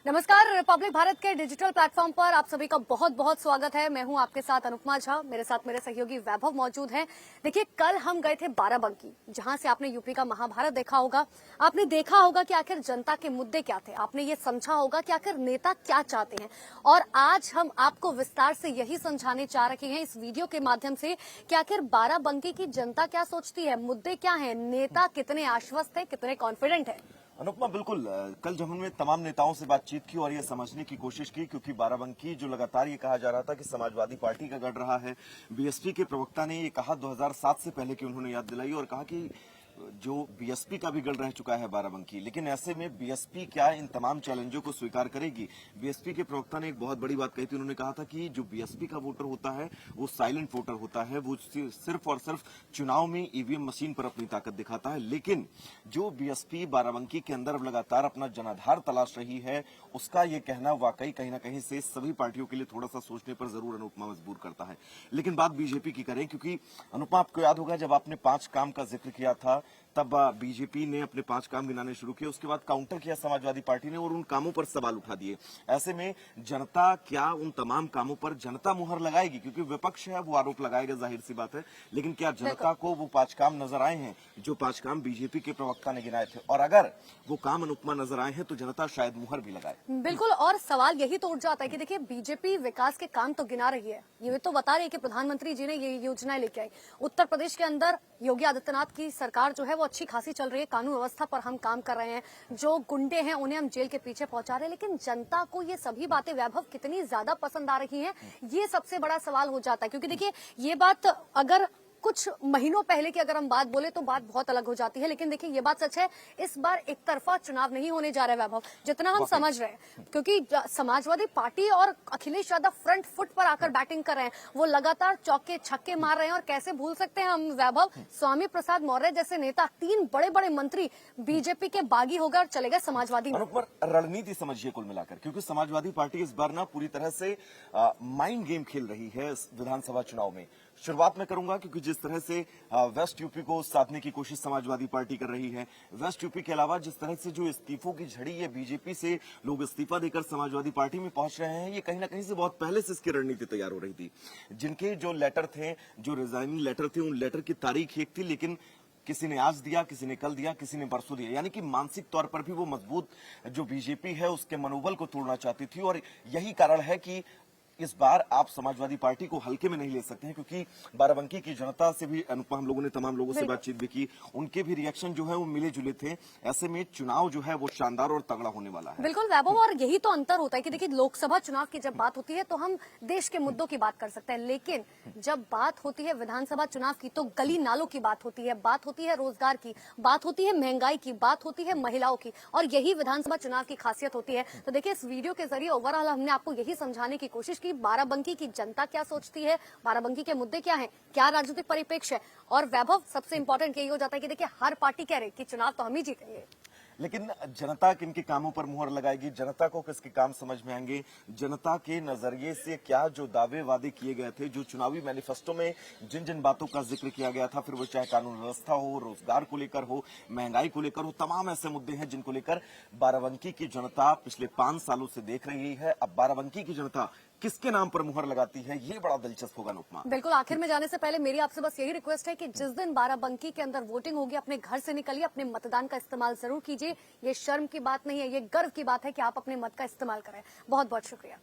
नमस्कार। रिपब्लिक भारत के digital platform पर आप सभी का बहुत बहुत स्वागत है। मैं हूं आपके साथ अनुपमा झा, मेरे साथ मेरे सहयोगी वैभव मौजूद हैं। देखिए, कल हम गए थे बाराबंकी, जहां से आपने यूपी का महाभारत देखा होगा। आपने देखा होगा कि आखिर जनता के मुद्दे क्या थे, आपने ये समझा होगा कि आखिर नेता क्या चाहते हैं। और आज हम आपको विस्तार से यही समझाने चाह रहे हैं इस वीडियो के माध्यम से कि आखिर बाराबंकी की जनता क्या सोचती है, मुद्दे क्या है, नेता कितने आश्वस्त है, कितने कॉन्फिडेंट है। अनुपमा, बिल्कुल। कल जब हमने तमाम नेताओं से बातचीत की और ये समझने की कोशिश की, क्योंकि बाराबंकी जो लगातार ये कहा जा रहा था कि समाजवादी पार्टी का गढ़ रहा है। बीएसपी के प्रवक्ता ने ये कहा 2007 से पहले की उन्होंने याद दिलाई और कहा कि जो बीएसपी का भी गढ़ रह चुका है बाराबंकी, लेकिन ऐसे में बीएसपी क्या इन तमाम चैलेंजों को स्वीकार करेगी। बीएसपी के प्रवक्ता ने एक बहुत बड़ी बात कही थी। उन्होंने कहा था कि जो बीएसपी का वोटर होता है वो साइलेंट वोटर होता है, वो सिर्फ और सिर्फ चुनाव में ईवीएम मशीन पर अपनी ताकत दिखाता है। लेकिन जो बीएसपी बाराबंकी के अंदर अब लगातार अपना जनाधार तलाश रही है, उसका ये कहना वाकई कहीं ना कहीं से सभी पार्टियों के लिए थोड़ा सा सोचने पर जरूर अनुपमा मजबूर करता है। लेकिन बात बीजेपी की करें, क्योंकि अनुपमा आपको याद होगा जब आपने 5 काम का जिक्र किया था, तब बीजेपी ने अपने 5 काम गिनाने शुरू किए। उसके बाद काउंटर किया समाजवादी पार्टी ने और उन कामों पर सवाल उठा दिए। ऐसे में जनता क्या उन तमाम कामों पर जनता मुहर लगाएगी? क्योंकि विपक्ष है, वो आरोप लगाएगा, जाहिर सी बात है। लेकिन क्या जनता को वो 5 काम नजर आए हैं जो 5 काम बीजेपी के प्रवक्ता ने गिनाए थे? और अगर वो काम अनुपमा नजर आए हैं तो जनता शायद मुहर भी लगाए। बिल्कुल, और सवाल यही तो उठ जाता है कि देखिए, बीजेपी विकास के काम तो गिना रही है, ये तो बता रही है कि प्रधानमंत्री जी ने ये योजनाएं लेके आई। उत्तर प्रदेश के अंदर योगी आदित्यनाथ की सरकार जो है वो अच्छी खासी चल रही है, कानून व्यवस्था पर हम काम कर रहे हैं, जो गुंडे हैं उन्हें हम जेल के पीछे पहुंचा रहे हैं। लेकिन जनता को ये सभी बातें वैभव कितनी ज्यादा पसंद आ रही हैं, ये सबसे बड़ा सवाल हो जाता है। क्योंकि देखिए, ये बात अगर कुछ महीनों पहले की अगर हम बात बोले तो बात बहुत अलग हो जाती है। लेकिन देखिए, ये बात सच है, इस बार एक तरफा चुनाव नहीं होने जा रहा है वैभव, जितना हम समझ रहे हैं। क्योंकि समाजवादी पार्टी और अखिलेश यादव फ्रंट फुट पर आकर बैटिंग कर रहे हैं, वो लगातार चौके छक्के मार रहे हैं। और कैसे भूल सकते हैं हम वैभव, स्वामी प्रसाद मौर्य जैसे नेता, 3 बड़े बड़े मंत्री बीजेपी के बागी हो गए और चले गए समाजवादी में। रणनीति समझिए कुल मिलाकर, क्योंकि समाजवादी पार्टी इस बार ना पूरी तरह से माइंड गेम खेल रही है इस विधानसभा चुनाव में। शुरुआत में करूंगा क्योंकि जिस तरह से वेस्ट यूपी को साधने की कोशिश समाजवादी पार्टी कर रही है, वेस्ट यूपी के अलावा जिस तरह से जो इस्तीफों की झड़ी है, बीजेपी से लोग इस्तीफा देकर समाजवादी पार्टी में पहुंच रहे हैं, ये कहीं ना कहीं से बहुत पहले से इसकी रणनीति तैयार हो रही थी। जिनके जो लेटर थे, जो रिजाइनिंग लेटर थे, उन लेटर की तारीख एक थी, लेकिन किसी ने आज दिया, किसी ने कल दिया, किसी ने परसों दिया। यानी कि मानसिक तौर पर भी वो मजबूत जो बीजेपी है उसके मनोबल को तोड़ना चाहती थी। और यही कारण है कि इस बार आप समाजवादी पार्टी को हल्के में नहीं ले सकते हैं, क्योंकि बाराबंकी की जनता से भी अनुपमा, हम लोगों ने तमाम लोगों से बातचीत भी की, उनके भी रिएक्शन जो है वो मिले जुले थे। ऐसे में चुनाव जो है वो शानदार और तगड़ा होने वाला है। बिल्कुल वैभव, और यही तो अंतर होता है कि देखिए, लोकसभा चुनाव की जब बात होती है तो हम देश के मुद्दों की बात कर सकते हैं, लेकिन जब बात होती है विधानसभा चुनाव की तो गली नालों की बात होती है, बात होती है रोजगार की, बात होती है महंगाई की, बात होती है महिलाओं की, और यही विधानसभा चुनाव की खासियत होती है। तो देखिए, इस वीडियो के जरिए ओवरऑल हमने आपको यही समझाने की कोशिश की बाराबंकी जनता क्या सोचती है, बाराबंकी के मुद्दे क्या हैं, क्या राजनीतिक परिप्रेक्ष्य है। और वैभव, सबसे इंपॉर्टेंट यही हो जाता है कि देखिए, हर पार्टी कह रही कि चुनाव तो हम ही जीतेंगे, लेकिन जनता किनके कामों पर मुहर लगाएगी, जनता को किसके काम समझ में आएंगे, जनता के नजरिए से क्या जो दावे वादे किए गए थे, जो चुनावी मैनिफेस्टो में जिन जिन बातों का जिक्र किया गया था, फिर वो चाहे कानून व्यवस्था हो, रोजगार को लेकर हो, महंगाई को लेकर हो, तमाम ऐसे मुद्दे हैं जिनको लेकर बाराबंकी की जनता पिछले 5 सालों से देख रही है। अब बाराबंकी की जनता किसके नाम पर मुहर लगाती है, ये बड़ा दिलचस्प होगा अनुपमा। बिल्कुल, आखिर में जाने से पहले मेरी आपसे बस यही रिक्वेस्ट है कि जिस दिन बाराबंकी के अंदर वोटिंग होगी, अपने घर से निकलिए, अपने मतदान का इस्तेमाल जरूर कीजिए। ये शर्म की बात नहीं है, ये गर्व की बात है कि आप अपने मत का इस्तेमाल करें। बहुत बहुत शुक्रिया।